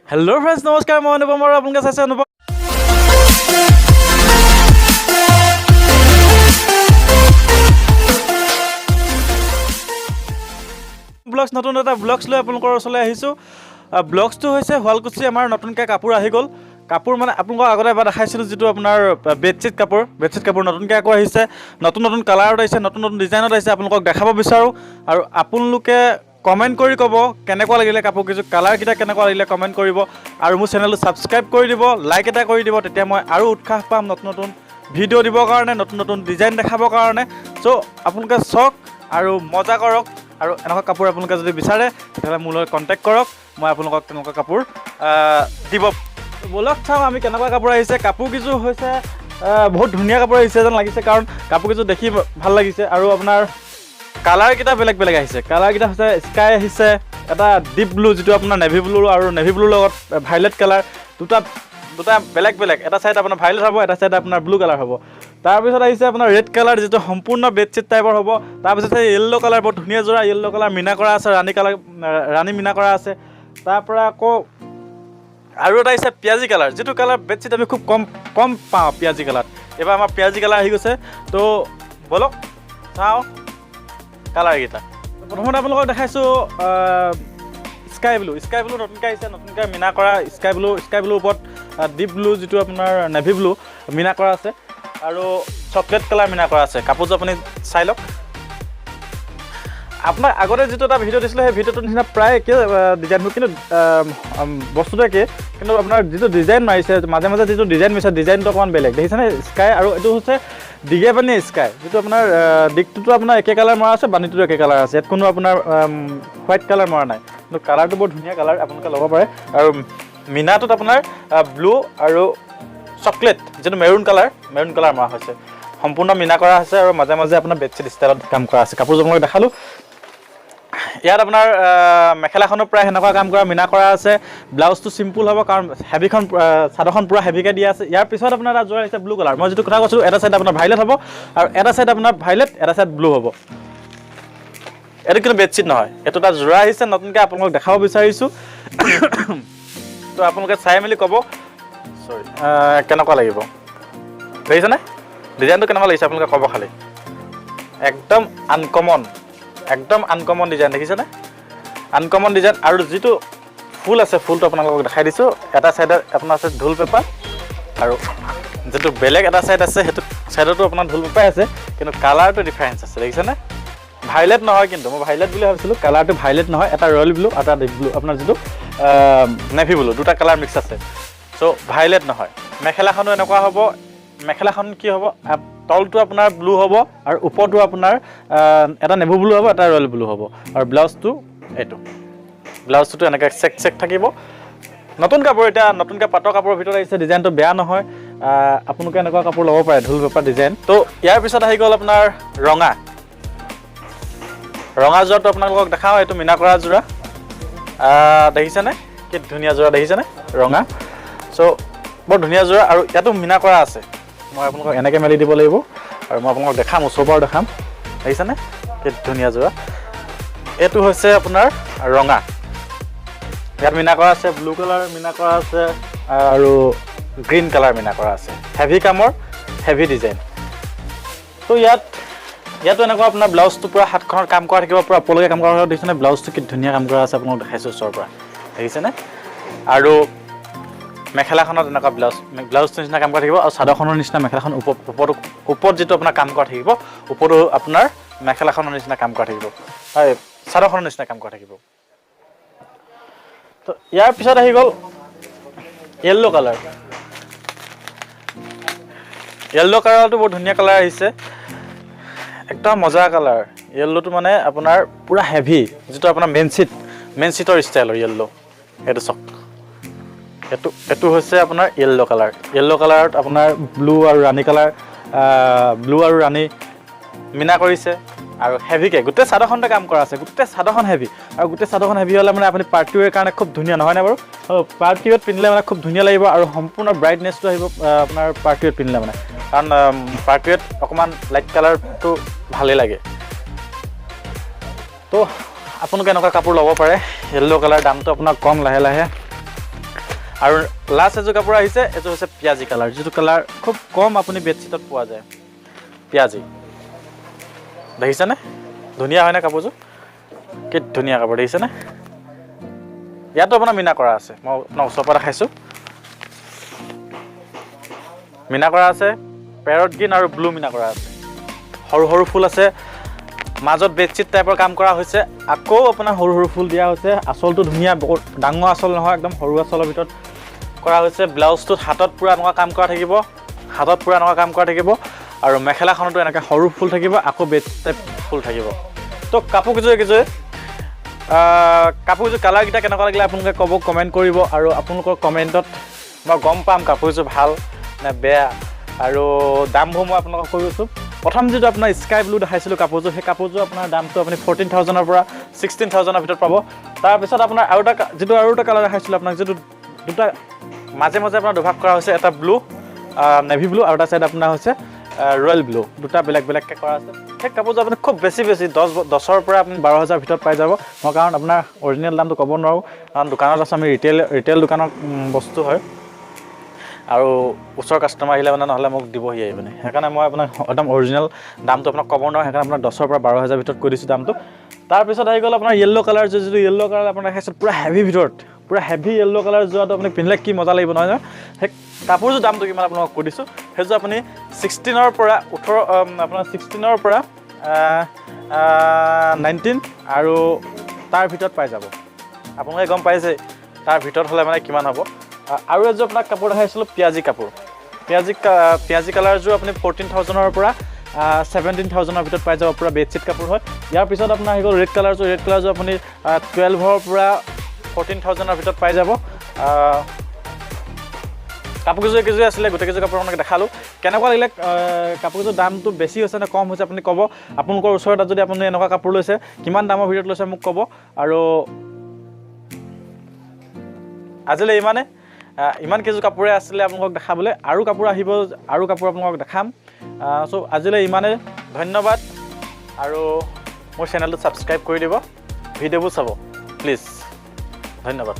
Hello' friends নমস্কাৰ মই অনুপম আৰু আপোনালোকে চাইছে অনুপম ব্লগছ নতুন এটা ব্লগছ লৈ আপোনালোকৰ ওচৰলৈ আহিছোঁ ব্লগছটো হৈছে শুৱালকুছি আমাৰ নতুনকৈ কাপোৰ আহি গ'ল কাপোৰ মানে আপোনালোকক আগতে এবাৰ দেখাইছিলোঁ যিটো আপোনাৰ বেডশ্বীট কাপোৰ নতুনকৈ আকৌ আহিছে নতুন কালাৰত আহিছে নতুন ডিজাইনত আহিছে আপোনালোকক দেখাব বিচাৰোঁ আৰু আপোনালোকে কমেণ্ট কৰি ক'ব কেনেকুৱা লাগিলে কাপোৰকেইযোৰ কালাৰকেইটা কেনেকুৱা লাগিলে কমেণ্ট কৰিব আৰু মোৰ চেনেলটো ছাবস্ক্ৰাইব কৰি দিব লাইক এটা কৰি দিব তেতিয়া মই আৰু উৎসাহ পাম নতুন ভিডিঅ' দিবৰ কাৰণে নতুন ডিজাইন দেখাবৰ কাৰণে চ' আপোনালোকে চাওক আৰু মজা কৰক আৰু এনেকুৱা কাপোৰ আপোনালোকে যদি বিচাৰে তেতিয়াহ'লে মোৰ লগত কণ্টেক্ট কৰক মই আপোনালোকক তেনেকুৱা কাপোৰ দিব ব'লক চাওঁ আমি কেনেকুৱা কাপোৰ আহিছে কাপোৰকেইযোৰ হৈছে বহুত ধুনীয়া কাপোৰ আহিছে যেন লাগিছে কাৰণ কাপোৰকেইযোৰ দেখি ভাল লাগিছে আৰু আপোনাৰ কালাৰকেইটা বেলেগ আহিছে কালাৰকেইটা হৈছে স্কাই আহিছে এটা ডিপ ব্লু যিটো আপোনাৰ নেভি ব্লু আৰু নেভি ব্লুৰ লগত ভাইলেট কালাৰ দুটা বেলেগ এটা ছাইড আপোনাৰ ভাইলেট হ'ব এটা ছাইড আপোনাৰ ব্লু কালাৰ হ'ব তাৰপিছত আহিছে আপোনাৰ ৰেড কালাৰ যিটো সম্পূৰ্ণ বেডশ্বীট টাইপৰ হ'ব তাৰপিছত য়েল্ল' কালাৰ বহুত ধুনীয়া যোৰা য়েল্ল' কালাৰ মীনা কৰা আছে ৰাণী মীনা কৰা আছে তাৰপৰা আকৌ আৰু এটা আহিছে পিঁয়াজী কালাৰ যিটো কালাৰ বেডশ্বীট আমি খুব কম পাওঁ পিঁয়াজী কালাৰ এইবাৰ আমাৰ পিঁয়াজী কালাৰ আহি গৈছে তো ব'লক চাওঁ কালাৰকেইটা প্ৰথমতে আপোনালোকক দেখাইছোঁ স্কাই ব্লু নতুনকৈ আহিছে নতুনকৈ মীনা কৰা স্কাই ব্লুৰ ওপৰত ডিপ ব্লু যিটো আপোনাৰ নেভি ব্লু মীনা কৰা আছে আৰু চকলেট কালাৰ মীনা কৰা আছে কাপোৰযোৰ আপুনি চাই লওক আপোনাক আগতে যিটো এটা ভিডিঅ' দিছিলোঁ সেই ভিডিঅ'টোৰ নিচিনা প্ৰায় একে ডিজাইনবোৰ কিন্তু বস্তুটো একে কিন্তু আপোনাৰ যিটো ডিজাইন মাৰিছে মাজে যিটো ডিজাইন মাৰিছে ডিজাইনটো অকণমান বেলেগ দেখিছেনে স্কাই আৰু এইটো হৈছে দিগে পানী স্কাই যিটো আপোনাৰ দিগটোতো আপোনাৰ একে কালাৰ মৰা আছে বাণীটোতো একে কালাৰ আছে ইয়াত কোনো আপোনাৰ হোৱাইট কালাৰ মৰা নাই কিন্তু কালাৰটো বৰ ধুনীয়া কালাৰ আপোনালোকে ল'ব পাৰে আৰু মীনাটোত আপোনাৰ ব্লু আৰু চকলেট যিটো মেৰুণ কালাৰ মৰা হৈছে সম্পূৰ্ণ মীনা কৰা হৈছে আৰু মাজে আপোনাৰ বেডশ্বীট ষ্টাইলত কাম কৰা আছে কাপোৰযোৰ মই দেখালোঁ ইয়াত আপোনাৰ মেখেলাখনো প্ৰায় সেনেকুৱা কাম কৰা মীনা কৰা আছে ব্লাউজটো চিম্পুল হ'ব কাৰণ হেভিখন চাদৰখন পূৰা হেভিকৈ দিয়া আছে ইয়াৰ পিছত আপোনাৰ এটা যোৰা আহিছে ব্লু কালাৰ মই যিটো কথা কৈছোঁ এটা ছাইড আপোনাৰ ভাইলেট হ'ব আৰু এটা ছাইড আপোনাৰ ভাইলেট এটা ছাইড ব্লু হ'ব এইটো কিন্তু বেডশ্বীট নহয় এইটো এটা যোৰা আহিছে নতুনকৈ আপোনালোকক দেখাব বিচাৰিছোঁ তো আপোনালোকে চাই মেলি ক'ব চৰি কেনেকুৱা লাগিব দেখিছেনে ডিজাইনটো কেনেকুৱা লাগিছে আপোনালোকে ক'ব খালি একদম আনকমন ডিজাইন দেখিছেনে আনকমন ডিজাইন আৰু যিটো ফুল আছে ফুলটো আপোনালোকক দেখাই দিছোঁ এটা ছাইডত আপোনাৰ আছে ঢোল পেঁপা আৰু যিটো বেলেগ এটা ছাইড আছে সেইটো ছাইডতো আপোনাৰ ঢোল পেঁপাই আছে কিন্তু কালাৰটো ডিফাৰেঞ্চ আছে দেখিছেনে ভাইলেট নহয় কিন্তু মই ভাইলেট বুলি ভাবিছিলোঁ কালাৰটো ভাইলেট নহয় এটা ৰয়েল ব্লু আৰু এটা ডিপ ব্লু আপোনাৰ যিটো নেভি ব্লু দুটা কালাৰ মিক্স আছে চ' ভাইলেট নহয় মেখেলাখনো এনেকুৱা হ'ব মেখেলাখন কি হ'ব তলটো আপোনাৰ ব্লু হ'ব আৰু ওপৰটো আপোনাৰ এটা নেভি ব্লু হ'ব এটা ৰয়েল ব্লু হ'ব আৰু ব্লাউজটো এইটো ব্লাউজটোতো এনেকৈ চেক থাকিব নতুন কাপোৰ এতিয়া নতুনকৈ পাটৰ কাপোৰৰ ভিতৰত আহিছে ডিজাইনটো বেয়া নহয় আপোনালোকে এনেকুৱা কাপোৰ ল'ব পাৰে ঢোল পেঁপা ডিজাইন তো ইয়াৰ পিছত আহি গ'ল আপোনাৰ ৰঙা যোৰাটো আপোনালোকক দেখাওঁ এইটো মীনা কৰা যোৰা দেখিছেনে কি ধুনীয়া যোৰা দেখিছেনে ৰঙা চ' বৰ ধুনীয়া যোৰা আৰু ইয়াতো মীনা কৰা আছে মই আপোনালোকক এনেকৈ মেলি দিব লাগিব আৰু মই আপোনালোকক দেখাম ওচৰৰ পৰা দেখাম দেখিছেনে কি ধুনীয়া যোৰা এইটো হৈছে আপোনাৰ ৰঙা ইয়াত মীনা কৰা আছে ব্লু কালাৰ মীনা কৰা আছে আৰু গ্ৰীণ কালাৰ মীনা কৰা আছে হেভি কামৰ হেভি ডিজাইন তো ইয়াতো এনেকুৱা আপোনাৰ ব্লাউজটো পূৰা হাতখনত কাম কৰা থাকিব পূৰা ওপৰলৈকে কাম কৰা দেখিছেনে ব্লাউজটো কি ধুনীয়া কাম কৰা আছে আপোনালোক দেখাইছোঁ ওচৰৰ পৰা দেখিছেনে আৰু মেখেলাখনত এনেকুৱা ব্লাউজটোৰ নিচিনা কাম কৰা থাকিব আৰু চাদৰখনৰ নিচিনা মেখেলাখন ওপৰত যিটো আপোনাৰ কাম কৰা থাকিব ওপৰতো আপোনাৰ মেখেলাখনৰ নিচিনা কাম কৰা থাকিব হয় চাদৰখনৰ নিচিনা কাম কৰা থাকিব তো ইয়াৰ পিছত আহি গ'ল য়েল্ল' কালাৰটো বৰ ধুনীয়া কালাৰ আহিছে একদম মজা কালাৰ য়েল্ল'টো মানে আপোনাৰ পূৰা হেভি যিটো আপোনাৰ মেইন ছিটৰ ষ্টাইলৰ য়েল্ল' এইটো চাওক এইটো হৈছে আপোনাৰ য়েল্ল' কালাৰত আপোনাৰ ব্লু আৰু ৰাণী মীনা কৰিছে আৰু হেভিকৈ গোটেই চাদৰখনতে কাম কৰা আছে গোটেই চাদৰখন হেভি আৰু গোটেই চাদৰখন হেভি হ'লে মানে আপুনি পাৰ্টি ৱেৰ কাৰণে খুব ধুনীয়া নহয়নে বাৰু পাৰ্টি ৱেৰত পিন্ধিলে মানে খুব ধুনীয়া লাগিব আৰু সম্পূৰ্ণ ব্ৰাইটনেছটো আহিব আপোনাৰ পাৰ্টি ৱেৰত পিন্ধিলে মানে কাৰণ পাৰ্টি ৱেৰত অকণমান লাইট কালাৰটো ভালেই লাগে তো আপোনালোকে এনেকুৱা কাপোৰ ল'ব পাৰে য়েল্ল' কালাৰ দামটো আপোনাৰ কম লাহে আৰু লাষ্ট এযোৰ কাপোৰ আহিছে, এইযোৰ হৈছে পিঁয়াজী কালাৰ, যিটো কালাৰ খুব কম আপুনি বেডশ্বীটত পোৱা যায়। পিঁয়াজী দেখিছেনে? ধুনীয়া হয়নে কাপোৰযোৰ? কি ধুনীয়া কাপোৰ দেখিছেনে? ইয়াতো আপোনাৰ মীনা কৰা আছে, মই আপোনাৰ ওচৰৰ পৰা দেখাইছোঁ। মীনা কৰা আছে, পেৰট গ্ৰীণ আৰু ব্লু মীনা কৰা আছে, সৰু সৰু ফুল আছে, মাজত বেডশ্বীট টাইপৰ কাম কৰা হৈছে, আকৌ আপোনাৰ সৰু সৰু ফুল দিয়া হৈছে। আঁচলটো ধুনীয়া, বহুত ডাঙৰ আঁচল নহয়, একদম সৰু আঁচলৰ ভিতৰত কৰা হৈছে। ব্লাউজটোত হাতত পূৰা এনেকুৱা কাম কৰা থাকিব, আৰু মেখেলাখনতো এনেকৈ সৰু ফুল থাকিব, আকৌ বেড টাইপ ফুল থাকিব। তো কাপোৰকেইযোৰ কালাৰকেইটা কেনেকুৱা লাগিলে আপোনালোকে ক'ব, কমেণ্ট কৰিব, আৰু আপোনালোকৰ কমেণ্টত মই গম পাম কাপোৰযোৰ ভাল নে বেয়া, আৰু দামবোৰ মই আপোনালোকক কৈ গৈছোঁ। প্ৰথম যিটো আপোনাৰ স্কাই ব্লু দেখাইছিলোঁ কাপোৰযোৰ, সেই কাপোৰযোৰ আপোনাৰ দামটো আপুনি 14,000-ৰ পৰা 16,000-ৰ ভিতৰত পাব। তাৰপিছত আপোনাৰ আৰু এটা কালাৰ দেখাইছিলোঁ আপোনাক, যিটো দুটা মাজে মাজে আপোনাৰ দুভাগ কৰা হৈছে, এটা ব্লু নেভি ব্লু আৰু এটা চাইড আপোনাৰ হৈছে ৰয়েল ব্লু, দুটা বেলেগ বেলেগকৈ কৰা আছে। সেই কাপোৰযোৰ আপুনি খুব বেছি 10,000-ৰ পৰা আপুনি 12,000-ৰ ভিতৰত পাই যাব। মই কাৰণ আপোনাৰ অৰিজিনেল দামটো ক'ব নোৱাৰোঁ, কাৰণ দোকানত আছে, আমি ৰিটেইল দোকানৰ বস্তু হয়, আৰু ওচৰৰ কাষ্টমাৰ আহিলে মানে নহ'লে মোক দিবহি আহি মানে, সেইকাৰণে মই আপোনাক একদম অৰিজিনেল দামটো আপোনাক ক'ব নোৱাৰোঁ, সেইকাৰণে আপোনাক 10,000-ৰ পৰা 12,000-ৰ ভিতৰত কৈ দিছোঁ দামটো। তাৰপিছত আহি গ'ল আপোনাৰ য়েল্ল' কালাৰ, যিটো য়েল্ল' কালাৰ আপোনাৰ দেখাইছে পূৰা হেভিৰ ভিতৰত, পূৰা হেভি য়েল্ল' কালাৰ যোৱাটো আপুনি পিন্ধিলে কি মজা লাগিব নহয় জানো? সেই কাপোৰযোৰ দামটো কিমান আপোনাক কৈ দিছোঁ, সেইযোৰ আপুনি 16-ৰ পৰা 19 আৰু তাৰ ভিতৰত পাই যাব। আপোনালোকে গম পাইছে তাৰ ভিতৰত হ'লে মানে কিমান হ'ব। আৰু এযোৰ আপোনাক কাপোৰ দেখাইছিলোঁ পিঁয়াজী কাপোৰ, পিঁয়াজী কালাৰযোৰ আপুনি 14,000-ৰ পৰা 17,000-ৰ ভিতৰত পাই যাব, পূৰা বেডশ্বীট কাপোৰ হয়। ইয়াৰ পিছত আপোনাৰ আহি গ'ল ৰেড কালাৰযোৰ আপুনি 12,000-ৰ পৰা 14,000-ৰ ভিতৰত পাই যাব। কাপোৰকেইযোৰ আছিলে, গোটেইকেইযোৰ কাপোৰ আপোনাক দেখালোঁ। কেনেকুৱা লাগিলে, কাপোৰকেইযোৰ দামটো বেছি হৈছে নে কম হৈছে আপুনি ক'ব। আপোনালোকৰ ওচৰত যদি আপুনি এনেকুৱা কাপোৰ লৈছে, কিমান দামৰ ভিতৰত লৈছে মোক ক'ব। আৰু আজিলৈ ইমান কেইযোৰ কাপোৰে আছিলে আপোনালোকক দেখাবলৈ, আৰু কাপোৰ আহিব, আৰু কাপোৰ আপোনালোকক দেখাম। চ' আজিলৈ ইমানেই, ধন্যবাদ, আৰু মোৰ চেনেলটো ছাবস্ক্ৰাইব কৰি দিব, ভিডিঅ'বোৰ চাব প্লিজ, ধন্যবাদ।